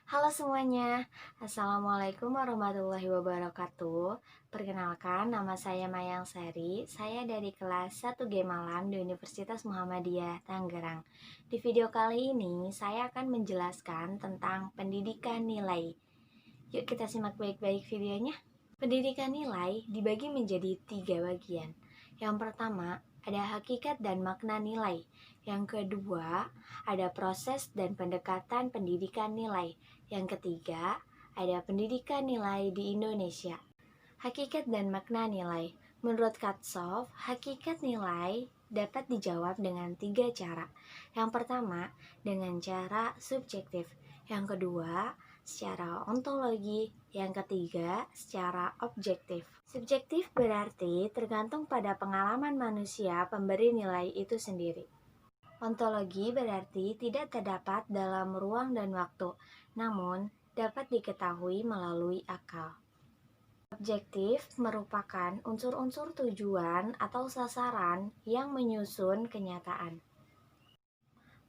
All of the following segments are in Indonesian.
Halo semuanya, Assalamualaikum warahmatullahi wabarakatuh. Perkenalkan, nama saya Mayang Sari. Saya dari kelas 1G Malam di Universitas Muhammadiyah, Tangerang. Di video kali ini, saya akan menjelaskan tentang pendidikan nilai. Yuk kita simak baik-baik videonya. Pendidikan nilai dibagi menjadi 3 bagian. Yang pertama, ada hakikat dan makna nilai. Yang kedua, ada proses dan pendekatan pendidikan nilai. Yang ketiga, ada pendidikan nilai di Indonesia. Hakikat dan makna nilai. Menurut Katsov, hakikat nilai dapat dijawab dengan 3 cara. Yang pertama, dengan cara subjektif. Yang kedua, secara ontologi. Yang ketiga, secara objektif. Subjektif berarti tergantung pada pengalaman manusia pemberi nilai itu sendiri. Ontologi berarti tidak terdapat dalam ruang dan waktu, namun dapat diketahui melalui akal. Objektif merupakan unsur-unsur tujuan atau sasaran yang menyusun kenyataan.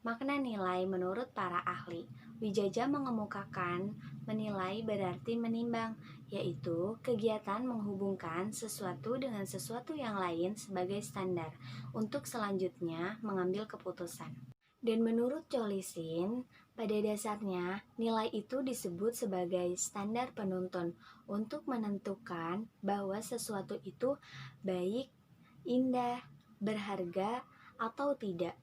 Makna nilai menurut para ahli, Wijaja mengemukakan menilai berarti menimbang, yaitu kegiatan menghubungkan sesuatu dengan sesuatu yang lain sebagai standar untuk selanjutnya mengambil keputusan. Dan menurut Jolisin, pada dasarnya nilai itu disebut sebagai standar penuntun untuk menentukan bahwa sesuatu itu baik, indah, berharga, atau tidak.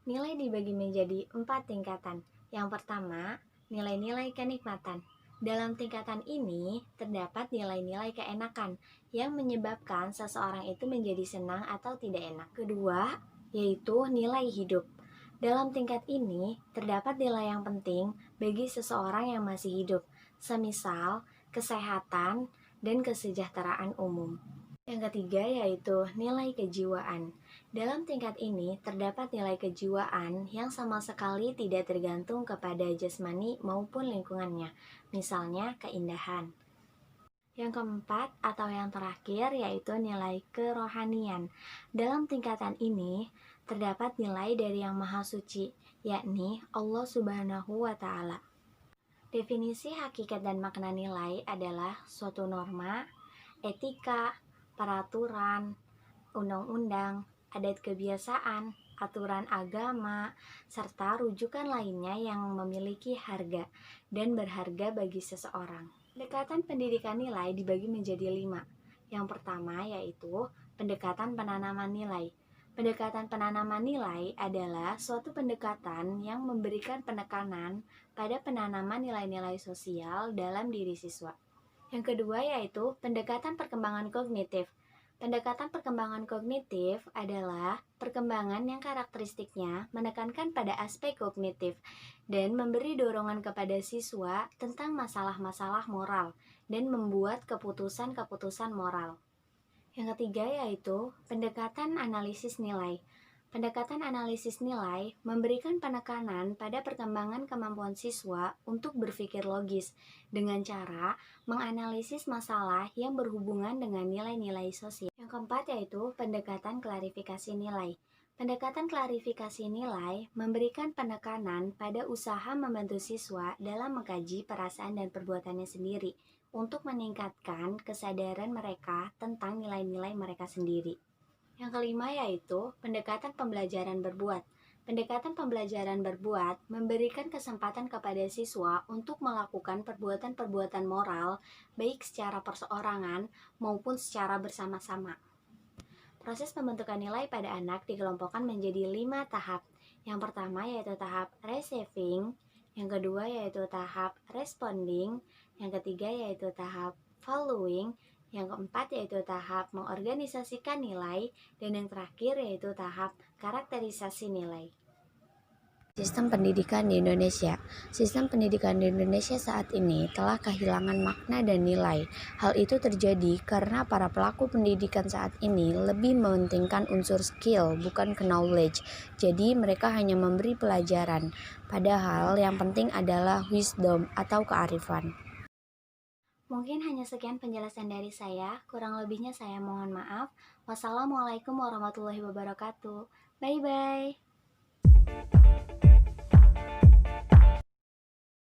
Nilai dibagi menjadi 4 tingkatan. Yang pertama, nilai-nilai kenikmatan. Dalam tingkatan ini, terdapat nilai-nilai keenakan yang menyebabkan seseorang itu menjadi senang atau tidak enak. Kedua, yaitu nilai hidup. Dalam tingkat ini, terdapat nilai yang penting bagi seseorang yang masih hidup, semisal kesehatan dan kesejahteraan umum. Yang ketiga yaitu nilai kejiwaan. Dalam tingkat ini terdapat nilai kejiwaan yang sama sekali tidak tergantung kepada jasmani maupun lingkungannya, misalnya keindahan. Yang keempat atau yang terakhir yaitu nilai kerohanian. Dalam tingkatan ini terdapat nilai dari Yang Maha Suci, yakni Allah Subhanahu wa Ta'ala. Definisi hakikat dan makna nilai adalah suatu norma, etika, peraturan, undang-undang, adat kebiasaan, aturan agama, serta rujukan lainnya yang memiliki harga dan berharga bagi seseorang. Pendekatan pendidikan nilai dibagi menjadi 5. Yang pertama yaitu pendekatan penanaman nilai. Pendekatan penanaman nilai adalah suatu pendekatan yang memberikan penekanan pada penanaman nilai-nilai sosial dalam diri siswa. Yang kedua yaitu pendekatan perkembangan kognitif. Pendekatan perkembangan kognitif adalah perkembangan yang karakteristiknya menekankan pada aspek kognitif dan memberi dorongan kepada siswa tentang masalah-masalah moral dan membuat keputusan-keputusan moral. Yang ketiga yaitu pendekatan analisis nilai. Pendekatan analisis nilai memberikan penekanan pada perkembangan kemampuan siswa untuk berpikir logis dengan cara menganalisis masalah yang berhubungan dengan nilai-nilai sosial. Yang keempat yaitu pendekatan klarifikasi nilai. Pendekatan klarifikasi nilai memberikan penekanan pada usaha membantu siswa dalam mengkaji perasaan dan perbuatannya sendiri untuk meningkatkan kesadaran mereka tentang nilai-nilai mereka sendiri. Yang kelima yaitu pendekatan pembelajaran berbuat. Pendekatan pembelajaran berbuat memberikan kesempatan kepada siswa untuk melakukan perbuatan-perbuatan moral baik secara perseorangan maupun secara bersama-sama. Proses pembentukan nilai pada anak dikelompokkan menjadi 5 tahap. Yang pertama yaitu tahap receiving, yang kedua yaitu tahap responding, yang ketiga yaitu tahap following, yang keempat yaitu tahap mengorganisasikan nilai, dan yang terakhir yaitu tahap karakterisasi nilai. Sistem pendidikan di Indonesia. Sistem pendidikan di Indonesia saat ini telah kehilangan makna dan nilai. Hal itu terjadi karena para pelaku pendidikan saat ini lebih mementingkan unsur skill, bukan knowledge. Jadi mereka hanya memberi pelajaran, padahal yang penting adalah wisdom atau kearifan. Mungkin hanya sekian penjelasan dari saya, kurang lebihnya saya mohon maaf. Wassalamualaikum warahmatullahi wabarakatuh. Bye-bye.